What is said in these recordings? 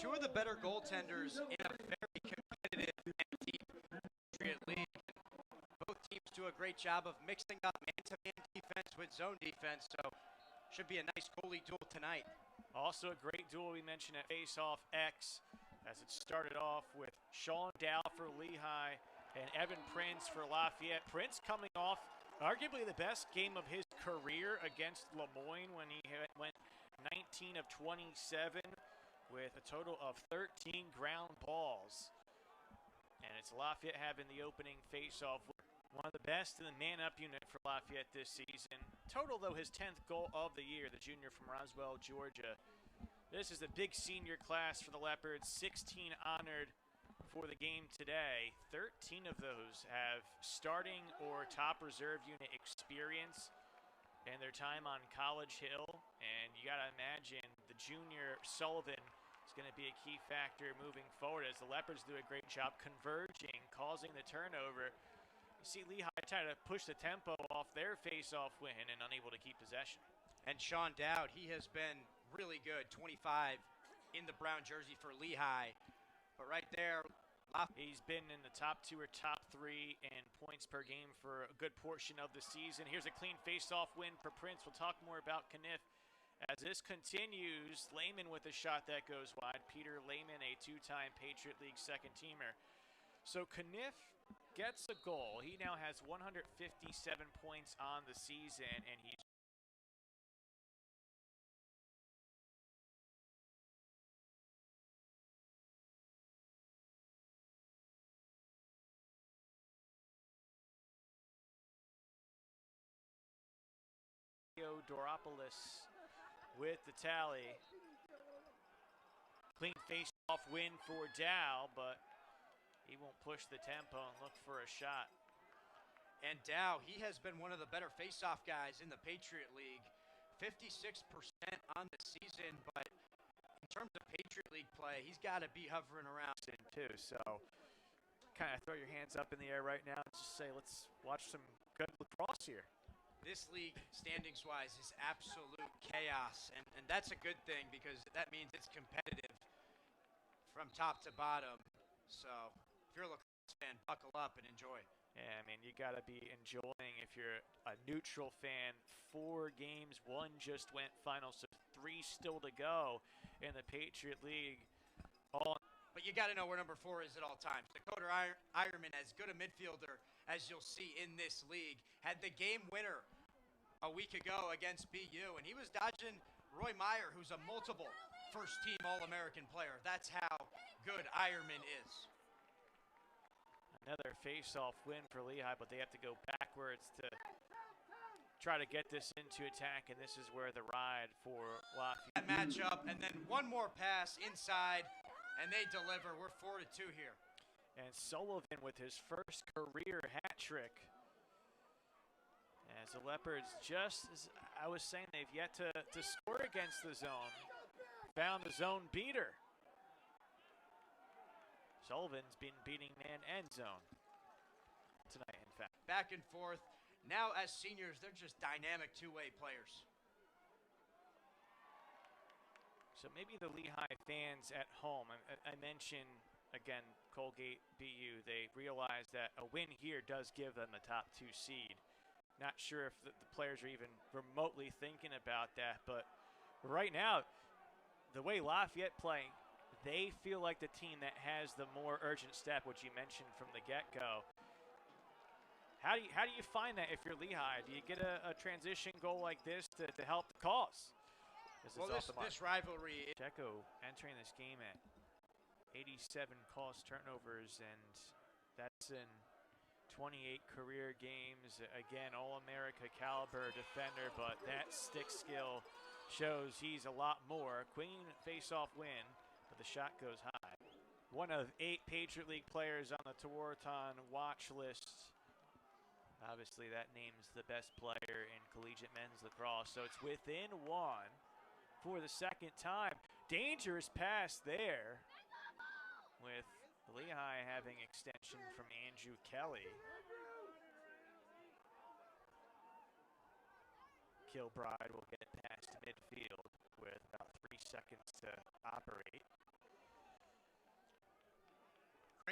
Two of the better goaltenders in a very competitive and deep Patriot League. Both teams do a great job of mixing up man-to-man defense with zone defense, so should be a nice goalie duel tonight. Also a great duel we mentioned at Faceoff X, as it started off with Sean Dow for Lehigh and Evan Prince for Lafayette. Prince coming off arguably the best game of his career against Lemoyne when he went 19 of 27 with a total of 13 ground balls. And it's Lafayette having the opening face-off. One of the best in the man-up unit for Lafayette this season. Total, though, his 10th goal of the year, the junior from Roswell, Georgia. This is the big senior class for the Leopards, 16 honored for the game today. 13 of those have starting or top reserve unit experience and their time on College Hill. And you got to imagine the junior Sullivan is going to be a key factor moving forward as the Leopards do a great job converging, causing the turnover. You see Lehigh try to push the tempo off their face-off win and unable to keep possession. And Sean Dowd, he has been really good, 25 in the brown jersey for Lehigh. But right there, he's been in the top 2 or top 3 in points per game for a good portion of the season. Here's a clean face-off win for Prince. We'll talk more about Kniff as this continues. Lehman with a shot that goes wide. Peter Lehman, a 2-time Patriot League second-teamer. So Kniff gets a goal. He now has 157 points on the season, and he's Doropoulos with the tally. Clean face-off win for Dow, but he won't push the tempo and look for a shot. And Dow, he has been one of the better face-off guys in the Patriot League. 56% on the season, but in terms of Patriot League play, he's got to be hovering around too. So kind of throw your hands up in the air right now and just say, let's watch some good lacrosse here. This league, standings-wise, is absolute chaos, and that's a good thing because that means it's competitive from top to bottom. So if you're a Lacrosse fan, buckle up and enjoy. Yeah, I mean, you got to be enjoying if you're a neutral fan. 4 games, 1 just went final, so 3 still to go in the Patriot League. But you got to know where number 4 is at all times. Dakota Ironman, as good a midfielder as you'll see in this league, had the game winner a week ago against BU, and he was dodging Roy Meyer, who's a multiple first-team All-American player. That's how good Ironman is. Another face-off win for Lehigh, but they have to go backwards to try to get this into attack, and this is where the ride for Lafayette. That matchup, and then one more pass inside, and they deliver. We're 4-2 here. And Sullivan with his first career hat trick. As the Leopards, just as I was saying, they've yet to score against the zone. Found the zone beater. Sullivan's been beating man and zone tonight, in fact. Back and forth. Now as seniors, they're just dynamic two-way players. So maybe the Lehigh fans at home, I mentioned, again, Colgate BU, they realize that a win here does give them the top 2 seed. Not sure if the players are even remotely thinking about that, but right now, the way Lafayette playing, they feel like the team that has the more urgent step, which you mentioned from the get-go. How do you find that if you're Lehigh? Do you get a transition goal like this to help the cause? This rivalry. Checo entering this game at 87 caused turnovers, and that's in 28 career games. Again, All-America caliber defender, but that stick skill shows he's a lot more. Queen face-off win, but the shot goes high. One of 8 Patriot League players on the Tewaaraton watch list. Obviously, that names the best player in collegiate men's lacrosse, so it's within 1 for the second time. Dangerous pass there, with Lehigh having extension from Andrew Kelly. Kilbride will get past midfield with about 3 seconds to operate.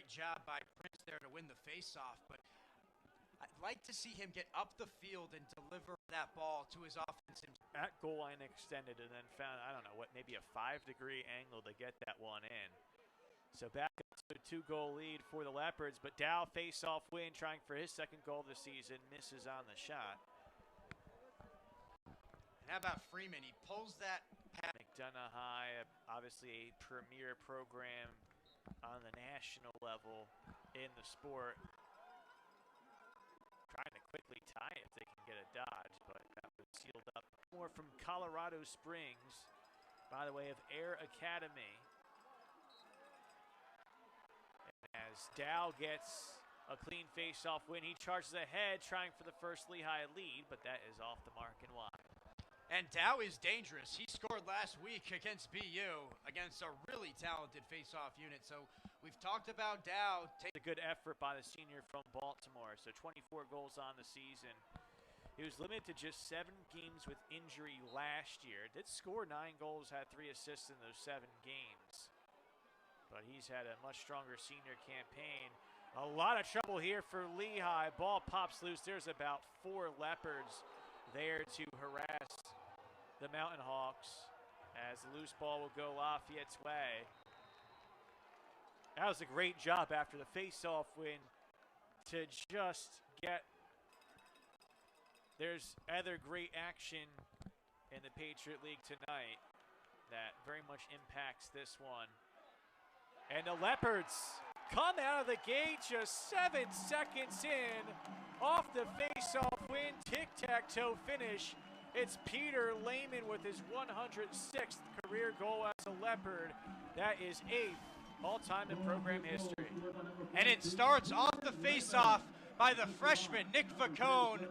great job by Prince there to win the faceoff, but I'd like to see him get up the field and deliver that ball to his offense. At goal line extended and then found, I don't know, what, maybe a 5-degree angle to get that one in. So back up to a 2-goal lead for the Leopards, but Dow face-off win, trying for his second goal of the season, misses on the shot. And how about Freeman? He pulls that pass. McDonough High, obviously a premier program on the national level in the sport. Trying to quickly tie it if they can get a dodge, but that was sealed up. More from Colorado Springs by the way of Air Academy. And as Dow gets a clean face-off win, he charges ahead trying for the first Lehigh lead, but that is off the mark and wide. And Dow is dangerous. He scored last week against BU against a really talented face-off unit. So we've talked about Dow. A good effort by the senior from Baltimore. So 24 goals on the season. He was limited to just 7 games with injury last year. Did score 9 goals, had 3 assists in those 7 games. But he's had a much stronger senior campaign. A lot of trouble here for Lehigh. Ball pops loose. There's about 4 Leopards there to harass the Mountain Hawks as the loose ball will go Lafayette's way. That was a great job after the face-off win to just get. There's other great action in the Patriot League tonight that very much impacts this one. And the Leopards come out of the gate just 7 seconds in off the face-off win, tic-tac-toe finish. It's Peter Lehman with his 106th career goal as a Leopard. That is 8th all-time in program history. And it starts off the face-off by the freshman, Nick Faccone.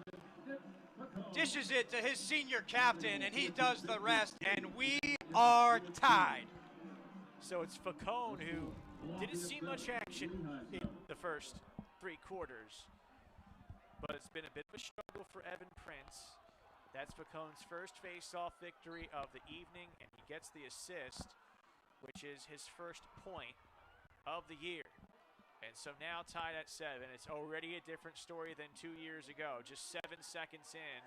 Dishes it to his senior captain, and he does the rest, and we are tied. So it's Faccone who didn't see much action in the first 3 quarters, but it's been a bit of a struggle for Evan Prince. That's Faccone's first face-off victory of the evening, and he gets the assist, which is his first point of the year. And so now tied at 7. It's already a different story than 2 years ago, just 7 seconds in.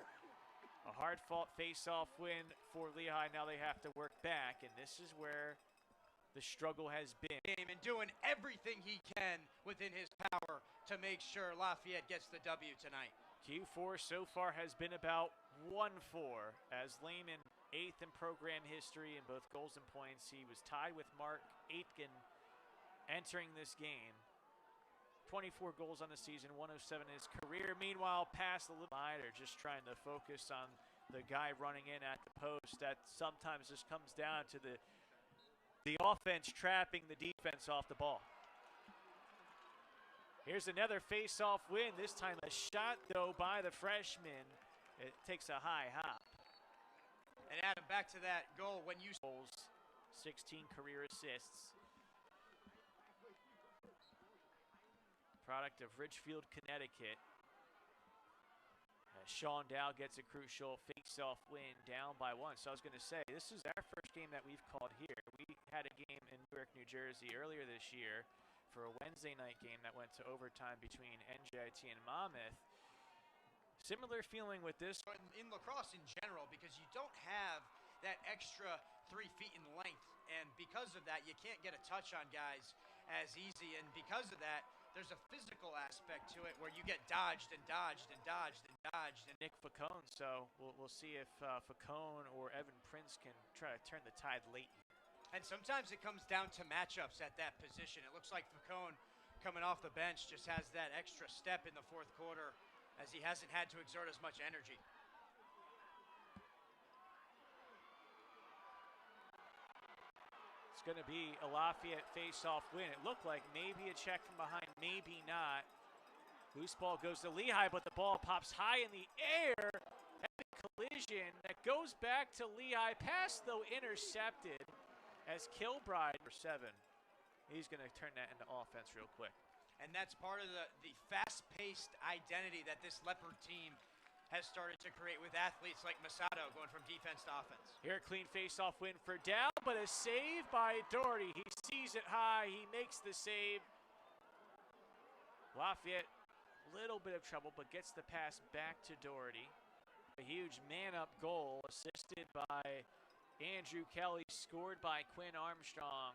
A hard-fought face-off win for Lehigh. Now they have to work back, and this is where the struggle has been. And doing everything he can within his power to make sure Lafayette gets the W tonight. Q4 so far has been about 1-4 as Lehman 8th in program history in both goals and points. He was tied with Mark Aitken entering this game. 24 goals on the season, 107 in his career. Meanwhile, past the line, just trying to focus on the guy running in at the post. That sometimes just comes down to the offense trapping the defense off the ball. Here's another face-off win. This time a shot, though, by the freshman. It takes a high hop. And Adam, back to that goal when you... 16 career assists. Product of Ridgefield, Connecticut. Sean Dow gets a crucial face-off win down by 1. So I was going to say, this is our first game that we've called here. We had a game in Newark, New Jersey earlier this year for a Wednesday night game that went to overtime between NJIT and Monmouth. Similar feeling with this. In lacrosse in general, because you don't have that extra 3 feet in length. And because of that, you can't get a touch on guys as easy. And because of that, there's a physical aspect to it where you get dodged and dodged and dodged and dodged. And Nick Faccone, so we'll see if Faccone or Evan Prince can try to turn the tide late. And sometimes it comes down to matchups at that position. It looks like Faccone coming off the bench just has that extra step in the 4th quarter as he hasn't had to exert as much energy. Going to be a Lafayette face-off win. It looked like maybe a check from behind, maybe not. Loose ball goes to Lehigh, but the ball pops high in the air. Heavy collision that goes back to Lehigh. Pass, though, intercepted as Kilbride for 7. He's going to turn that into offense real quick. And that's part of the fast-paced identity that this Leopard team has started to create with athletes like Masato going from defense to offense. Here, a clean face-off win for Dow, but a save by Doherty. He sees it high. He makes the save. Lafayette, a little bit of trouble, but gets the pass back to Doherty. A huge man-up goal assisted by Andrew Kelly, scored by Quinn Armstrong.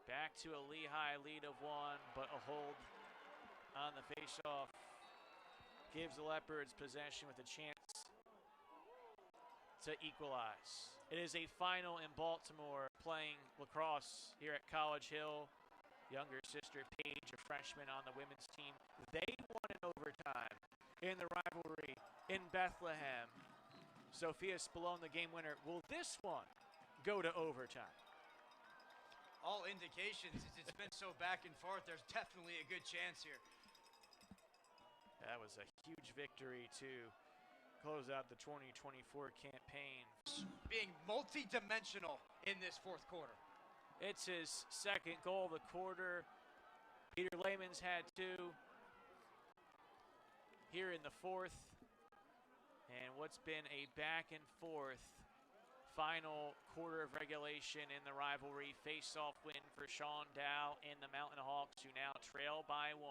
Back to a Lehigh lead of 1, but a hold on the faceoff gives the Leopards possession with a chance to equalize. It is a final in Baltimore, playing lacrosse here at College Hill. Younger sister Paige, a freshman on the women's team. They won in overtime in the rivalry in Bethlehem. Sophia Spallone, the game winner. Will this one go to overtime? All indications is it's been so back and forth. There's definitely a good chance here. That was a huge victory to close out the 2024 campaign. Being multi-dimensional in this fourth quarter. It's his second goal of the quarter. Peter Lehman's had 2 here in the fourth. And what's been a back and forth final quarter of regulation in the rivalry. Face-off win for Sean Dow and the Mountain Hawks, who now trail by 1.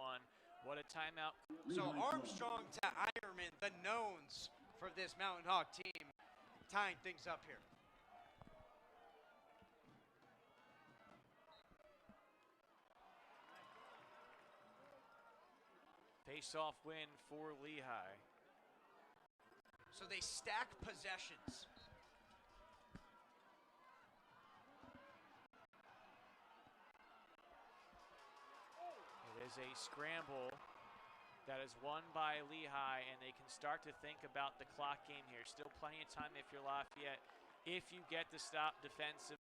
What a timeout. So Armstrong to Ironman, the knowns for this Mountain Hawk team, tying things up here. Face-off win for Lehigh. So they stack possessions. It is a scramble that is won by Lehigh, and they can start to think about the clock game here. Still plenty of time if you're Lafayette. If you get the stop defensively.